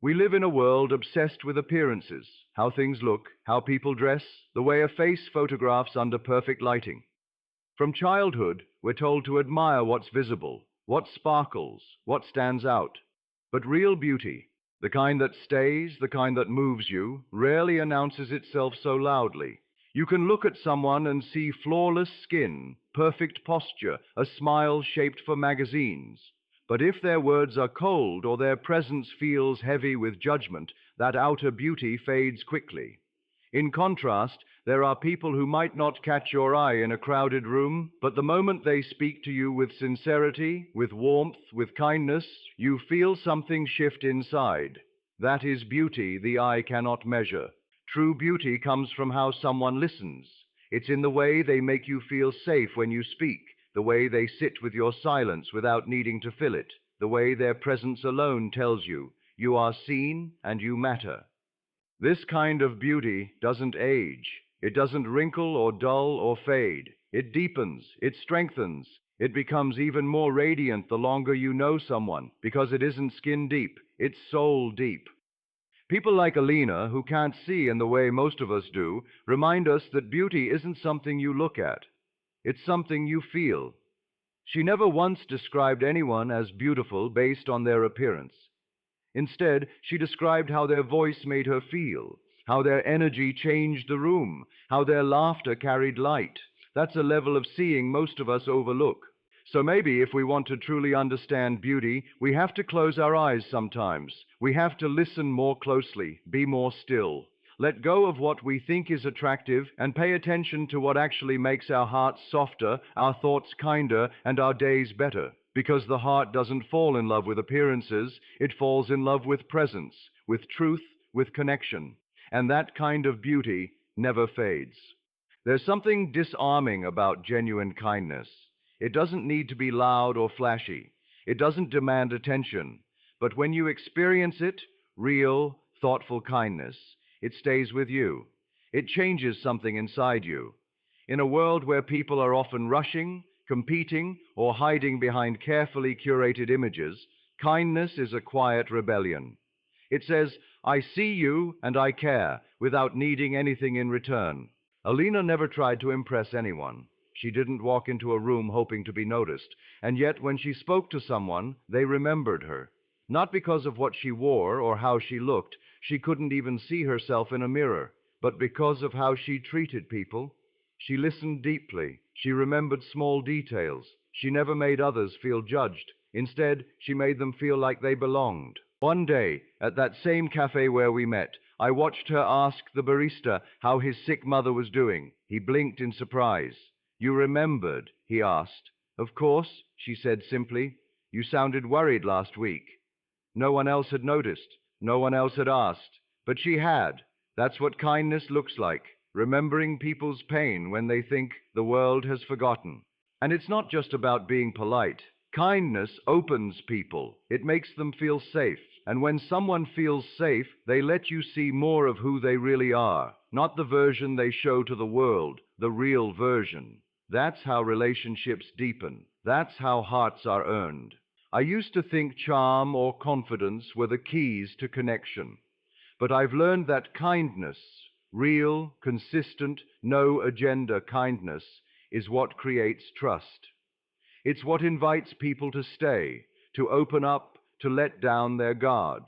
We live in a world obsessed with appearances, how things look, how people dress, the way a face photographs under perfect lighting. From childhood, we're told to admire what's visible, what sparkles, what stands out. But real beauty, the kind that stays, the kind that moves you, rarely announces itself so loudly. You can look at someone and see flawless skin, perfect posture, a smile shaped for magazines. But if their words are cold or their presence feels heavy with judgment, that outer beauty fades quickly. In contrast, there are people who might not catch your eye in a crowded room, but the moment they speak to you with sincerity, with warmth, with kindness, you feel something shift inside. That is beauty the eye cannot measure. True beauty comes from how someone listens. It's in the way they make you feel safe when you speak, the way they sit with your silence without needing to fill it, the way their presence alone tells you, you are seen and you matter. This kind of beauty doesn't age. It doesn't wrinkle or dull or fade. It deepens, it strengthens, it becomes even more radiant the longer you know someone, because it isn't skin deep, it's soul deep. People like Alina, who can't see in the way most of us do, remind us that beauty isn't something you look at. It's something you feel. She never once described anyone as beautiful based on their appearance. Instead, she described how their voice made her feel, how their energy changed the room, how their laughter carried light. That's a level of seeing most of us overlook. So maybe if we want to truly understand beauty, we have to close our eyes sometimes. We have to listen more closely, be more still. Let go of what we think is attractive and pay attention to what actually makes our hearts softer, our thoughts kinder, and our days better. Because the heart doesn't fall in love with appearances, it falls in love with presence, with truth, with connection. And that kind of beauty never fades. There's something disarming about genuine kindness. It doesn't need to be loud or flashy. It doesn't demand attention. But when you experience it, real, thoughtful kindness, it stays with you. It changes something inside you. In a world where people are often rushing, competing, or hiding behind carefully curated images, kindness is a quiet rebellion. It says, I see you and I care, without needing anything in return. Alina never tried to impress anyone. She didn't walk into a room hoping to be noticed, and yet when she spoke to someone, they remembered her. Not because of what she wore or how she looked, she couldn't even see herself in a mirror, but because of how she treated people. She listened deeply. She remembered small details. She never made others feel judged. Instead, she made them feel like they belonged. One day, at that same cafe where we met, I watched her ask the barista how his sick mother was doing. He blinked in surprise. You remembered, he asked. Of course, she said simply. You sounded worried last week. No one else had noticed. No one else had asked. But she had. That's what kindness looks like. Remembering people's pain when they think the world has forgotten. And it's not just about being polite. Kindness opens people. It makes them feel safe. And when someone feels safe, they let you see more of who they really are. Not the version they show to the world, the real version. That's how relationships deepen. That's how hearts are earned. I used to think charm or confidence were the keys to connection. But I've learned that kindness, real, consistent, no-agenda kindness, is what creates trust. It's what invites people to stay, to open up, to let down their guard.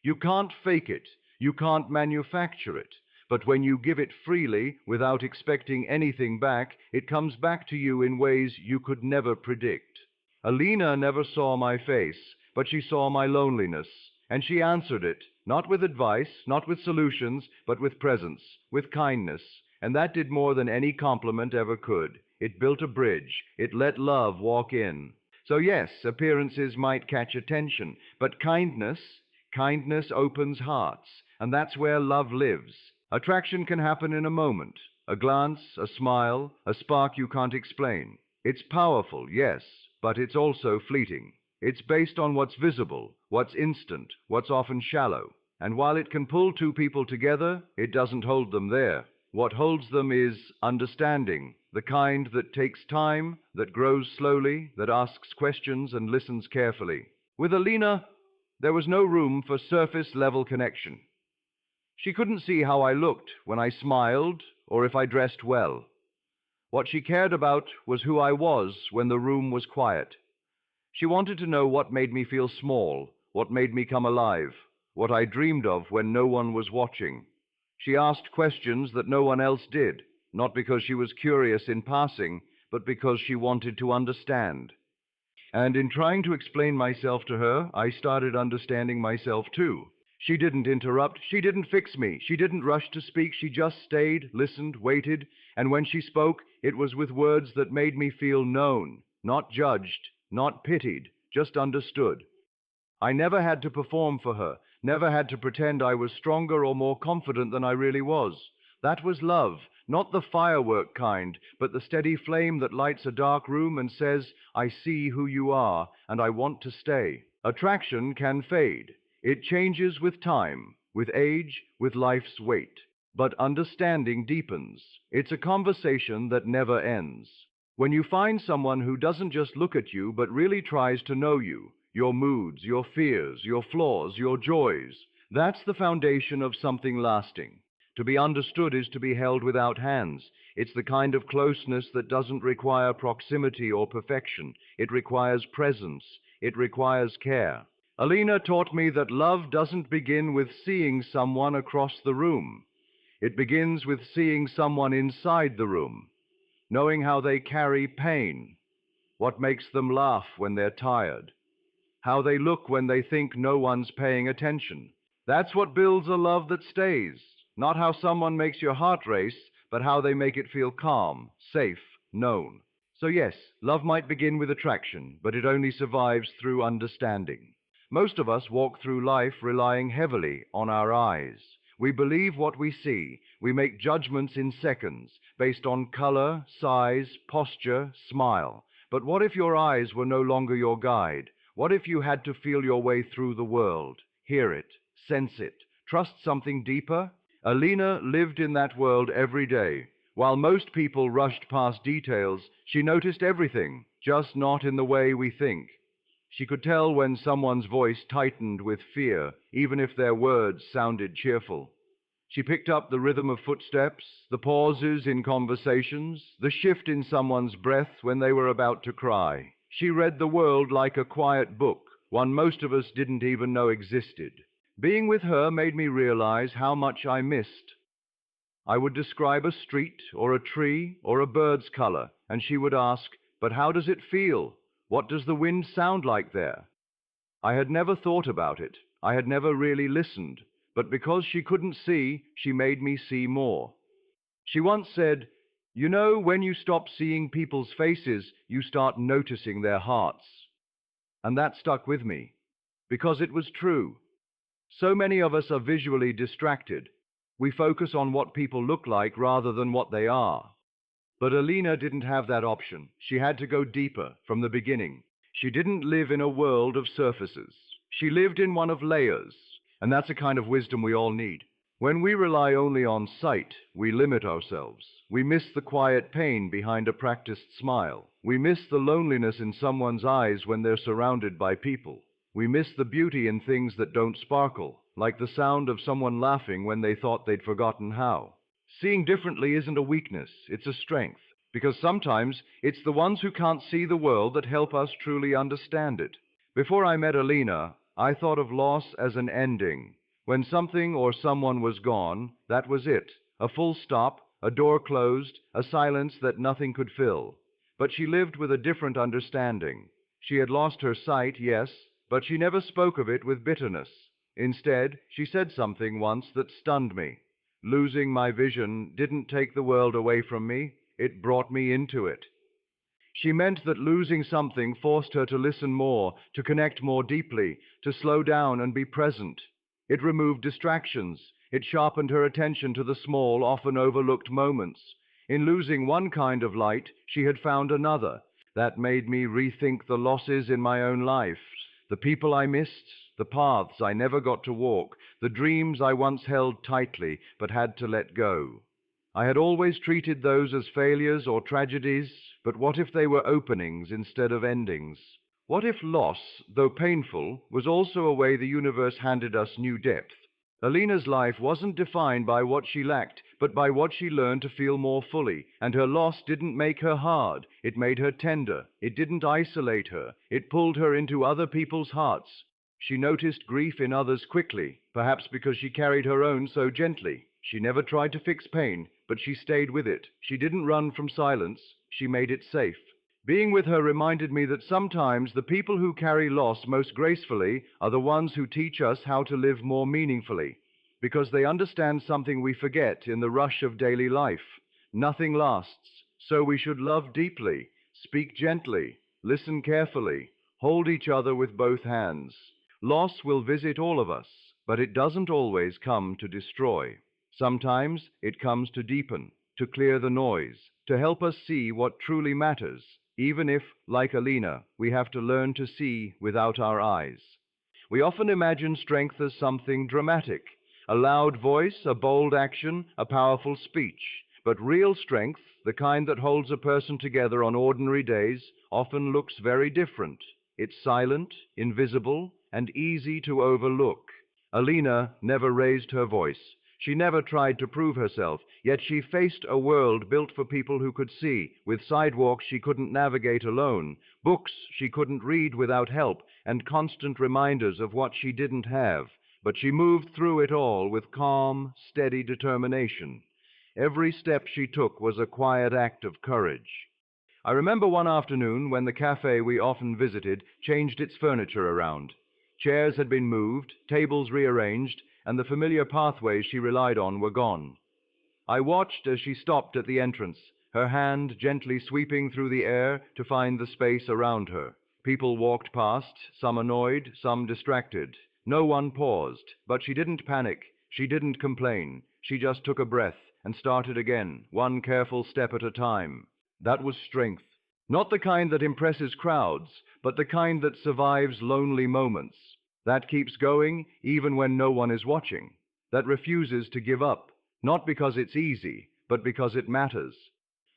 You can't fake it, you can't manufacture it, but when you give it freely, without expecting anything back, it comes back to you in ways you could never predict. Alina never saw my face, but she saw my loneliness, and she answered it, not with advice, not with solutions, but with presence, with kindness, and that did more than any compliment ever could. It built a bridge. It let love walk in. So yes, appearances might catch attention, but kindness opens hearts, and that's where love lives. Attraction can happen in a moment, a glance, a smile, a spark you can't explain. It's powerful, yes, but it's also fleeting. It's based on what's visible, what's instant, what's often shallow. And while it can pull two people together, it doesn't hold them there. What holds them is understanding, the kind that takes time, that grows slowly, that asks questions and listens carefully. With Alina, There was no room for surface-level connection. She couldn't see how I looked when I smiled or if I dressed well. What she cared about was who I was when the room was quiet. She wanted to know what made me feel small, what made me come alive, what I dreamed of when no one was watching. She asked questions that no one else did, not because she was curious in passing, but because she wanted to understand. And in trying to explain myself to her, I started understanding myself too. She didn't interrupt, she didn't fix me, she didn't rush to speak, she just stayed, listened, waited, and when she spoke, it was with words that made me feel known, not judged, not pitied, just understood. I never had to perform for her, never had to pretend I was stronger or more confident than I really was. That was love, not the firework kind, but the steady flame that lights a dark room and says, I see who you are, and I want to stay. Attraction can fade. It changes with time, with age, with life's weight. But understanding deepens. It's a conversation that never ends. When you find someone who doesn't just look at you, but really tries to know you, your moods, your fears, your flaws, your joys, that's the foundation of something lasting. To be understood is to be held without hands. It's the kind of closeness that doesn't require proximity or perfection. It requires presence. It requires care. Alina taught me that love doesn't begin with seeing someone across the room. It begins with seeing someone inside the room, knowing how they carry pain, what makes them laugh when they're tired, how they look when they think no one's paying attention. That's what builds a love that stays, not how someone makes your heart race, but how they make it feel calm, safe, known. So yes, love might begin with attraction, but it only survives through understanding. Most of us walk through life relying heavily on our eyes. We believe what we see. We make judgments in seconds, based on color, size, posture, smile. But what if your eyes were no longer your guide? What if you had to feel your way through the world, hear it, sense it, trust something deeper? Alina lived in that world every day. While most people rushed past details, she noticed everything, just not in the way we think. She could tell when someone's voice tightened with fear, even if their words sounded cheerful. She picked up the rhythm of footsteps, the pauses in conversations, the shift in someone's breath when they were about to cry. She read the world like a quiet book, one most of us didn't even know existed. Being with her made me realize how much I missed. I would describe a street or a tree or a bird's color, and she would ask, "But how does it feel? What does the wind sound like there?" I had never thought about it. I had never really listened. But because she couldn't see, she made me see more. She once said, "You know, when you stop seeing people's faces, you start noticing their hearts." And that stuck with me, because it was true. So many of us are visually distracted. We focus on what people look like rather than what they are. But Alina didn't have that option. She had to go deeper from the beginning. She didn't live in a world of surfaces. She lived in one of layers, and that's a kind of wisdom we all need. When we rely only on sight, we limit ourselves. We miss the quiet pain behind a practiced smile. We miss the loneliness in someone's eyes when they're surrounded by people. We miss the beauty in things that don't sparkle, like the sound of someone laughing when they thought they'd forgotten how. Seeing differently isn't a weakness, it's a strength, because sometimes it's the ones who can't see the world that help us truly understand it. Before I met Alina, I thought of loss as an ending. When something or someone was gone, that was it. A full stop, a door closed, a silence that nothing could fill. But she lived with a different understanding. She had lost her sight, yes, but she never spoke of it with bitterness. Instead, she said something once that stunned me. Losing my vision didn't take the world away from me, it brought me into it. She meant that losing something forced her to listen more, to connect more deeply, to slow down and be present. It removed distractions. It sharpened her attention to the small, often overlooked moments. In losing one kind of light, she had found another. That made me rethink the losses in my own life, the people I missed, the paths I never got to walk, the dreams I once held tightly but had to let go. I had always treated those as failures or tragedies, but what if they were openings instead of endings? What if loss, though painful, was also a way the universe handed us new depth? Alina's life wasn't defined by what she lacked, but by what she learned to feel more fully, and her loss didn't make her hard, it made her tender. It didn't isolate her, it pulled her into other people's hearts. She noticed grief in others quickly, perhaps because she carried her own so gently. She never tried to fix pain, but she stayed with it. She didn't run from silence, she made it safe. Being with her reminded me that sometimes the people who carry loss most gracefully are the ones who teach us how to live more meaningfully, because they understand something we forget in the rush of daily life. Nothing lasts, so we should love deeply, speak gently, listen carefully, hold each other with both hands. Loss will visit all of us, but it doesn't always come to destroy. Sometimes it comes to deepen, to clear the noise, to help us see what truly matters, even if, like Alina, we have to learn to see without our eyes. We often imagine strength as something dramatic, a loud voice, a bold action, a powerful speech. But real strength, the kind that holds a person together on ordinary days, often looks very different. It's silent, invisible, and easy to overlook. Alina never raised her voice. She never tried to prove herself, yet she faced a world built for people who could see, with sidewalks she couldn't navigate alone, books she couldn't read without help, and constant reminders of what she didn't have. But she moved through it all with calm, steady determination. Every step she took was a quiet act of courage. I remember one afternoon when the cafe we often visited changed its furniture around. Chairs had been moved, tables rearranged, and the familiar pathways she relied on were gone. I watched as she stopped at the entrance, her hand gently sweeping through the air to find the space around her. People walked past, some annoyed, some distracted. No one paused, but she didn't panic, she didn't complain. She just took a breath and started again, one careful step at a time. That was strength. Not the kind that impresses crowds, but the kind that survives lonely moments. That keeps going even when no one is watching. That refuses to give up, not because it's easy, but because it matters.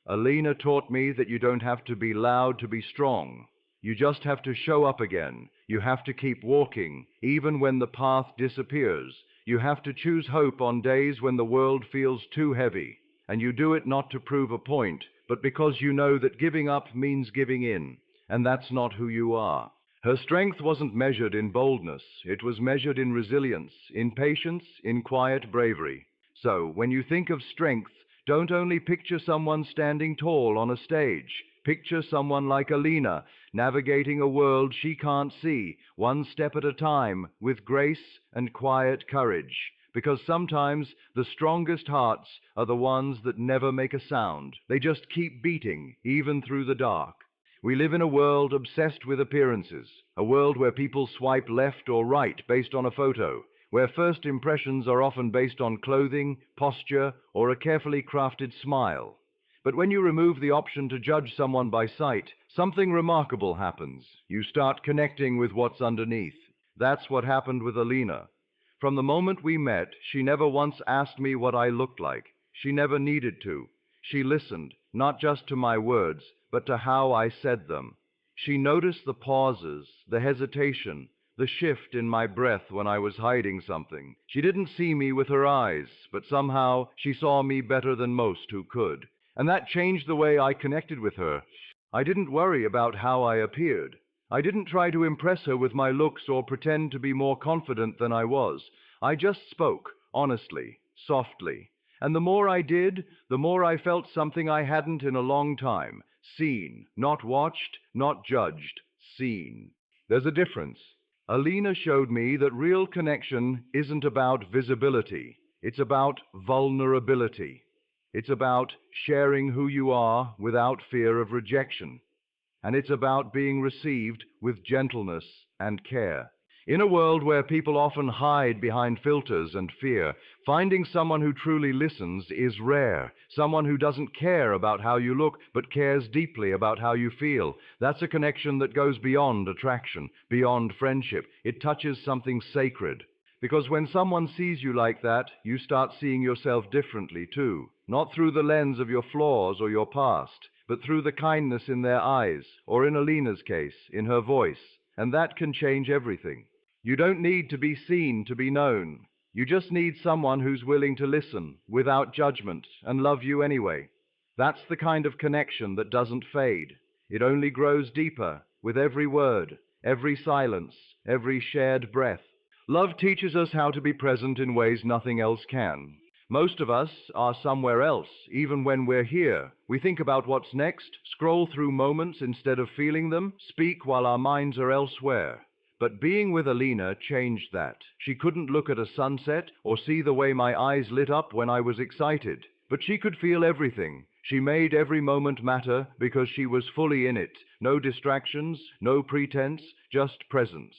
Alina taught me that you don't have to be loud to be strong. You just have to show up again. You have to keep walking, even when the path disappears. You have to choose hope on days when the world feels too heavy. And you do it not to prove a point, but because you know that giving up means giving in, and that's not who you are. Her strength wasn't measured in boldness, it was measured in resilience, in patience, in quiet bravery. So, when you think of strength, don't only picture someone standing tall on a stage. Picture someone like Alina, navigating a world she can't see, one step at a time, with grace and quiet courage. Because sometimes the strongest hearts are the ones that never make a sound. They just keep beating, even through the dark. We live in a world obsessed with appearances, a world where people swipe left or right based on a photo, where first impressions are often based on clothing, posture, or a carefully crafted smile. But when you remove the option to judge someone by sight, something remarkable happens. You start connecting with what's underneath. That's what happened with Alina. From the moment we met, she never once asked me what I looked like. She never needed to. She listened, not just to my words, but to how I said them. She noticed the pauses, the hesitation, the shift in my breath when I was hiding something. She didn't see me with her eyes, but somehow she saw me better than most who could. And that changed the way I connected with her. I didn't worry about how I appeared. I didn't try to impress her with my looks or pretend to be more confident than I was. I just spoke, honestly, softly. And the more I did, the more I felt something I hadn't in a long time. Seen, not watched, not judged, seen. There's a difference. Alina showed me that real connection isn't about visibility. It's about vulnerability. It's about sharing who you are without fear of rejection. And it's about being received with gentleness and care. In a world where people often hide behind filters and fear, finding someone who truly listens is rare. Someone who doesn't care about how you look, but cares deeply about how you feel. That's a connection that goes beyond attraction, beyond friendship. It touches something sacred. Because when someone sees you like that, you start seeing yourself differently too. Not through the lens of your flaws or your past, but through the kindness in their eyes, or in Alina's case, in her voice, and that can change everything. You don't need to be seen to be known. You just need someone who's willing to listen, without judgment, and love you anyway. That's the kind of connection that doesn't fade. It only grows deeper, with every word, every silence, every shared breath. Love teaches us how to be present in ways nothing else can. Most of us are somewhere else, even when we're here. We think about what's next, scroll through moments instead of feeling them, speak while our minds are elsewhere. But being with Alina changed that. She couldn't look at a sunset or see the way my eyes lit up when I was excited. But she could feel everything. She made every moment matter because she was fully in it. No distractions, no pretense, just presence.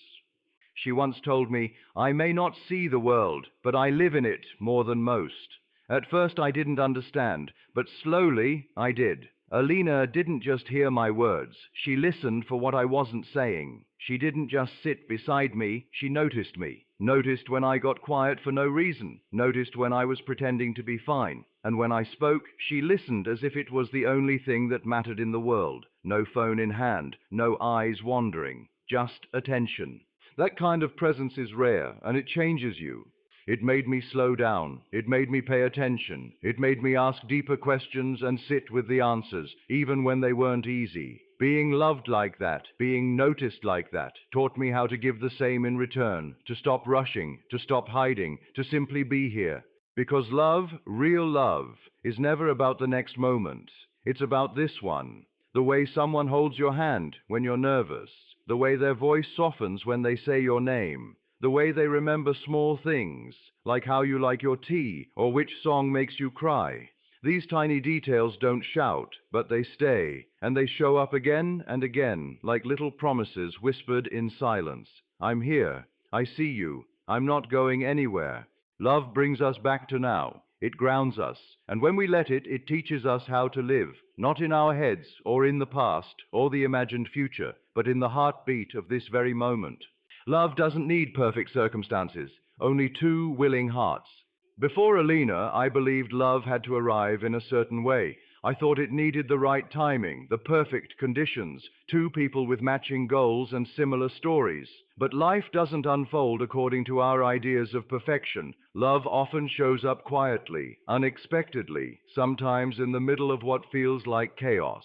She once told me, "I may not see the world, but I live in it more than most." At first I didn't understand, but slowly I did. Alina didn't just hear my words. She listened for what I wasn't saying. She didn't just sit beside me, she noticed me. Noticed when I got quiet for no reason. Noticed when I was pretending to be fine. And when I spoke, she listened as if it was the only thing that mattered in the world. No phone in hand, no eyes wandering, just attention. That kind of presence is rare, and it changes you. It made me slow down. It made me pay attention. It made me ask deeper questions and sit with the answers, even when they weren't easy. Being loved like that, being noticed like that, taught me how to give the same in return, to stop rushing, to stop hiding, to simply be here. Because love, real love, is never about the next moment. It's about this one. The way someone holds your hand when you're nervous. The way their voice softens when they say your name. The way they remember small things, like how you like your tea or which song makes you cry. These tiny details don't shout, but they stay, and they show up again and again, like little promises whispered in silence. I'm here. I see you. I'm not going anywhere. Love brings us back to now. It grounds us, and when we let it, it teaches us how to live, not in our heads or in the past or the imagined future, but in the heartbeat of this very moment. Love doesn't need perfect circumstances, only two willing hearts. Before Alina, I believed love had to arrive in a certain way. I thought it needed the right timing, the perfect conditions, two people with matching goals and similar stories. But life doesn't unfold according to our ideas of perfection. Love often shows up quietly, unexpectedly, sometimes in the middle of what feels like chaos.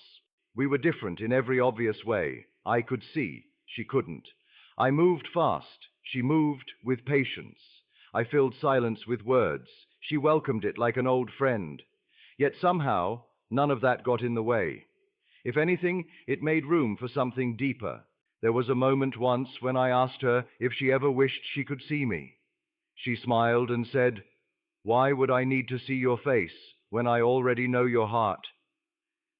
We were different in every obvious way. I could see, she couldn't. I moved fast. She moved with patience. I filled silence with words. She welcomed it like an old friend. Yet somehow, none of that got in the way. If anything, it made room for something deeper. There was a moment once when I asked her if she ever wished she could see me. She smiled and said, "Why would I need to see your face when I already know your heart?"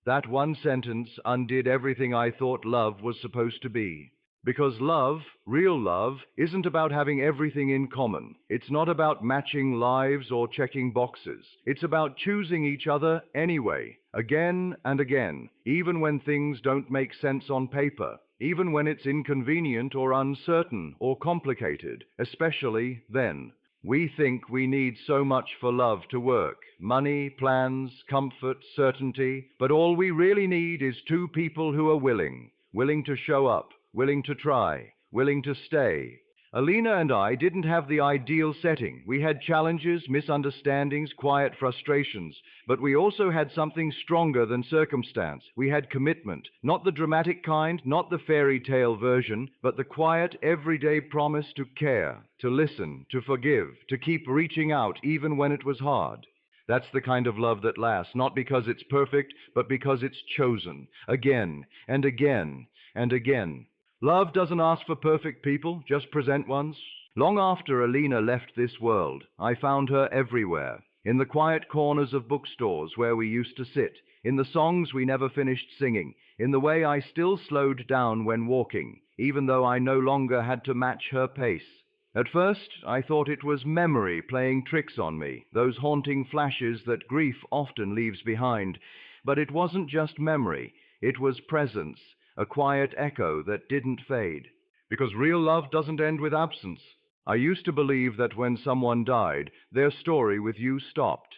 That one sentence undid everything I thought love was supposed to be. Because love, real love, isn't about having everything in common. It's not about matching lives or checking boxes. It's about choosing each other anyway, again and again, even when things don't make sense on paper, even when it's inconvenient or uncertain or complicated, especially then. We think we need so much for love to work. Money, plans, comfort, certainty. But all we really need is two people who are willing to show up, willing to try, willing to stay. Alina and I didn't have the ideal setting. We had challenges, misunderstandings, quiet frustrations. But we also had something stronger than circumstance. We had commitment. Not the dramatic kind, not the fairy tale version, but the quiet, everyday promise to care, to listen, to forgive, to keep reaching out even when it was hard. That's the kind of love that lasts, not because it's perfect, but because it's chosen, again and again and again. Love doesn't ask for perfect people, just present ones. Long after Alina left this world, I found her everywhere. In the quiet corners of bookstores where we used to sit, in the songs we never finished singing, in the way I still slowed down when walking, even though I no longer had to match her pace. At first, I thought it was memory playing tricks on me, those haunting flashes that grief often leaves behind. But it wasn't just memory, it was presence, a quiet echo that didn't fade. Because real love doesn't end with absence. I used to believe that when someone died, their story with you stopped.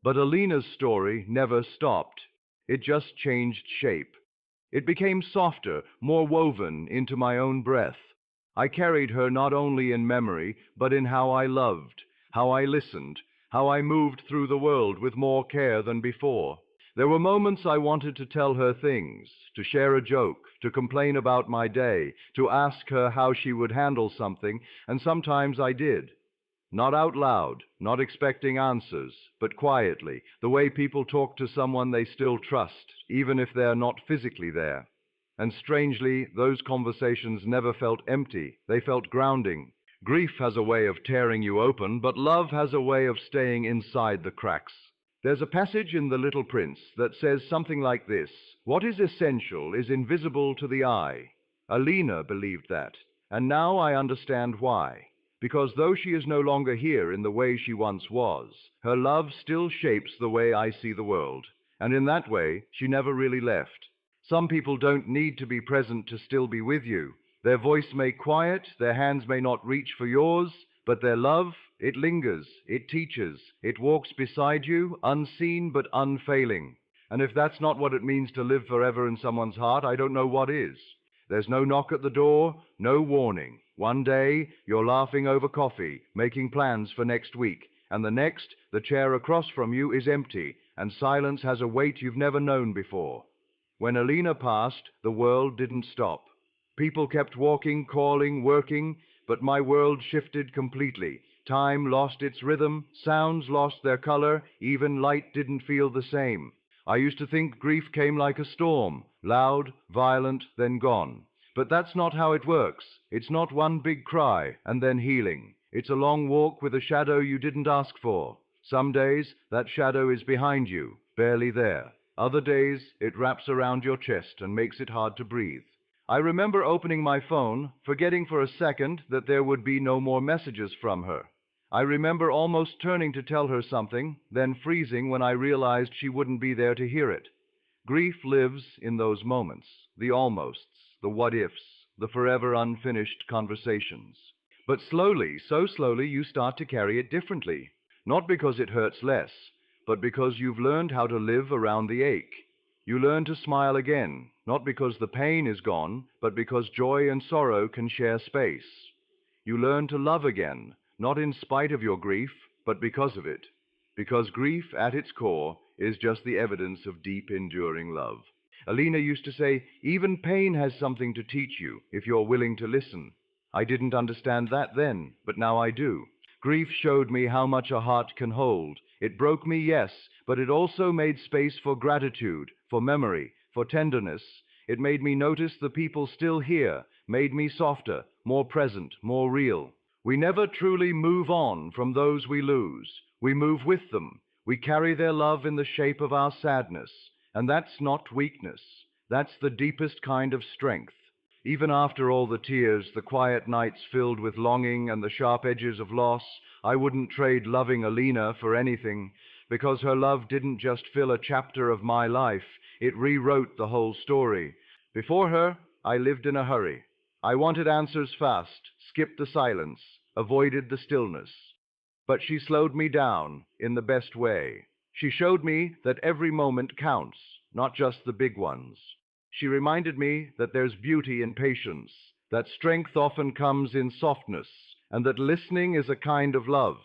But Alina's story never stopped. It just changed shape. It became softer, more woven into my own breath. I carried her not only in memory, but in how I loved, how I listened, how I moved through the world with more care than before. There were moments I wanted to tell her things, to share a joke, to complain about my day, to ask her how she would handle something, and sometimes I did. Not out loud, not expecting answers, but quietly, the way people talk to someone they still trust, even if they're not physically there. And strangely, those conversations never felt empty. They felt grounding. Grief has a way of tearing you open, but love has a way of staying inside the cracks. There's a passage in The Little Prince that says something like this: "What is essential is invisible to the eye." Alina believed that, and now I understand why. Because though she is no longer here in the way she once was, her love still shapes the way I see the world, and in that way she never really left. Some people don't need to be present to still be with you. Their voice may quiet, their hands may not reach for yours, but their love, it lingers, it teaches, it walks beside you, unseen but unfailing. And if that's not what it means to live forever in someone's heart, I don't know what is. There's no knock at the door, no warning. One day, you're laughing over coffee, making plans for next week, and the next, the chair across from you is empty, and silence has a weight you've never known before. When Alina passed, the world didn't stop. People kept walking, calling, working, but my world shifted completely. Time lost its rhythm, sounds lost their color, even light didn't feel the same. I used to think grief came like a storm, loud, violent, then gone. But that's not how it works. It's not one big cry and then healing. It's a long walk with a shadow you didn't ask for. Some days, that shadow is behind you, barely there. Other days, it wraps around your chest and makes it hard to breathe. I remember opening my phone, forgetting for a second that there would be no more messages from her. I remember almost turning to tell her something, then freezing when I realized she wouldn't be there to hear it. Grief lives in those moments, the almosts, the what-ifs, the forever unfinished conversations. But slowly, so slowly, you start to carry it differently. Not because it hurts less, but because you've learned how to live around the ache. You learn to smile again, not because the pain is gone, but because joy and sorrow can share space. You learn to love again, not in spite of your grief, but because of it. Because grief, at its core, is just the evidence of deep, enduring love. Alina used to say, even pain has something to teach you, if you're willing to listen. I didn't understand that then, but now I do. Grief showed me how much a heart can hold. It broke me, yes, but it also made space for gratitude, for memory, for tenderness. It made me notice the people still here, made me softer, more present, more real. We never truly move on from those we lose. We move with them. We carry their love in the shape of our sadness. And that's not weakness. That's the deepest kind of strength. Even after all the tears, the quiet nights filled with longing, and the sharp edges of loss, I wouldn't trade loving Alina for anything, because her love didn't just fill a chapter of my life, it rewrote the whole story. Before her, I lived in a hurry. I wanted answers fast, skipped the silence, avoided the stillness. But she slowed me down in the best way. She showed me that every moment counts, not just the big ones. She reminded me that there's beauty in patience, that strength often comes in softness, and that listening is a kind of love.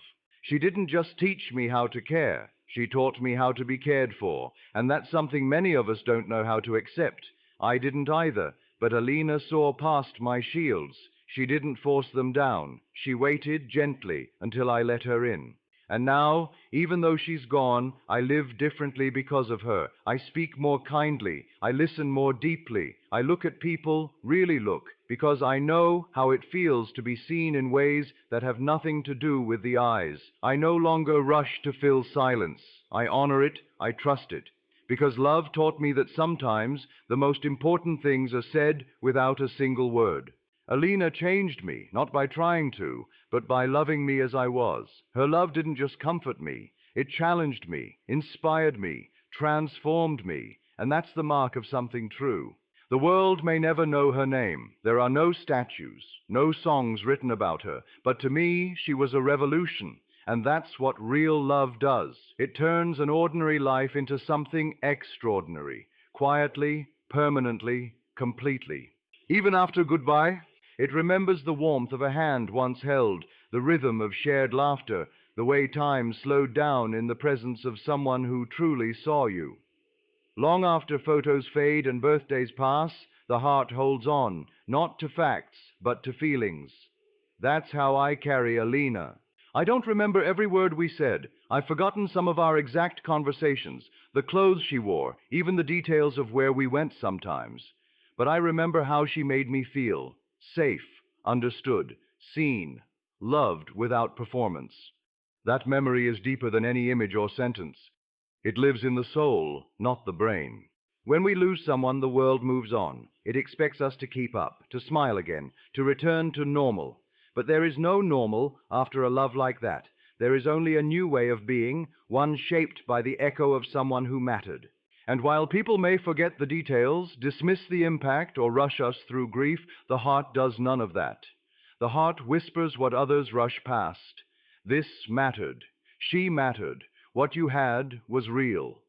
She didn't just teach me how to care, she taught me how to be cared for, and that's something many of us don't know how to accept. I didn't either, but Alina saw past my shields. She didn't force them down. She waited gently until I let her in. And now, even though she's gone, I live differently because of her. I speak more kindly. I listen more deeply. I look at people, really look, because I know how it feels to be seen in ways that have nothing to do with the eyes. I no longer rush to fill silence. I honor it. I trust it. Because love taught me that sometimes the most important things are said without a single word. Alina changed me, not by trying to, but by loving me as I was. Her love didn't just comfort me, it challenged me, inspired me, transformed me, and that's the mark of something true. The world may never know her name. There are no statues, no songs written about her, but to me she was a revolution. And that's what real love does. It turns an ordinary life into something extraordinary, quietly, permanently, completely. Even after goodbye, it remembers the warmth of a hand once held, the rhythm of shared laughter, the way time slowed down in the presence of someone who truly saw you. Long after photos fade and birthdays pass, the heart holds on, not to facts, but to feelings. That's how I carry Alina. I don't remember every word we said. I've forgotten some of our exact conversations, the clothes she wore, even the details of where we went sometimes. But I remember how she made me feel safe, understood, seen, loved without performance. That memory is deeper than any image or sentence. It lives in the soul, not the brain. When we lose someone, the world moves on. It expects us to keep up, to smile again, to return to normal. But there is no normal after a love like that. There is only a new way of being, one shaped by the echo of someone who mattered. And while people may forget the details, dismiss the impact, or rush us through grief, the heart does none of that. The heart whispers what others rush past. This mattered. She mattered. What you had was real.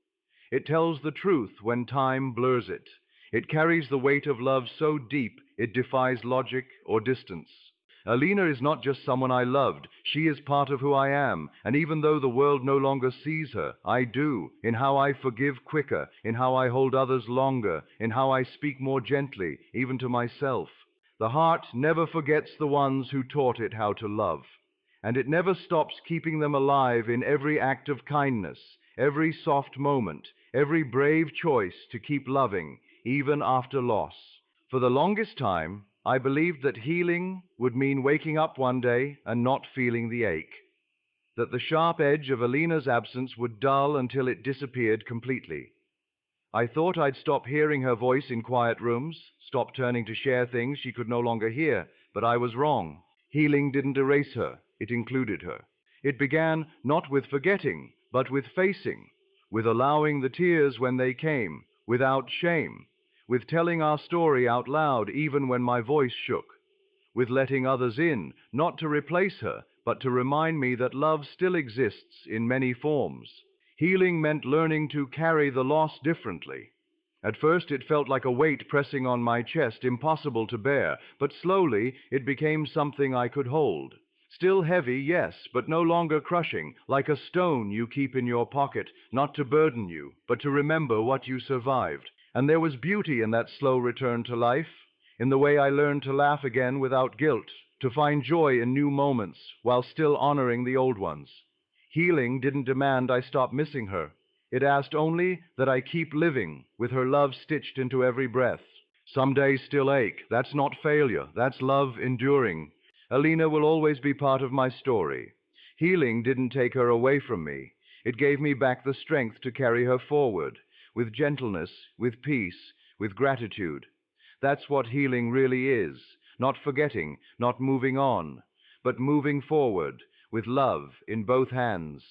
It tells the truth when time blurs it. It carries the weight of love so deep it defies logic or distance. Alina is not just someone I loved. She is part of who I am, and even though the world no longer sees her, I do, in how I forgive quicker, in how I hold others longer, in how I speak more gently, even to myself. The heart never forgets the ones who taught it how to love. And it never stops keeping them alive in every act of kindness, every soft moment, every brave choice to keep loving, even after loss. For the longest time, I believed that healing would mean waking up one day and not feeling the ache, that the sharp edge of Alina's absence would dull until it disappeared completely. I thought I'd stop hearing her voice in quiet rooms, stop turning to share things she could no longer hear, but I was wrong. Healing didn't erase her, it included her. It began not with forgetting, but with facing, with allowing the tears when they came, without shame, with telling our story out loud even when my voice shook, with letting others in, not to replace her, but to remind me that love still exists in many forms. Healing meant learning to carry the loss differently. At first it felt like a weight pressing on my chest, impossible to bear, but slowly it became something I could hold. Still heavy, yes, but no longer crushing, like a stone you keep in your pocket, not to burden you, but to remember what you survived. And there was beauty in that slow return to life, in the way I learned to laugh again without guilt, to find joy in new moments while still honoring the old ones. Healing didn't demand I stop missing her. It asked only that I keep living, with her love stitched into every breath. Some days still ache. That's not failure. That's love enduring. Alina will always be part of my story. Healing didn't take her away from me. It gave me back the strength to carry her forward, with gentleness, with peace, with gratitude. That's what healing really is. Not forgetting, not moving on, but moving forward, with love in both hands.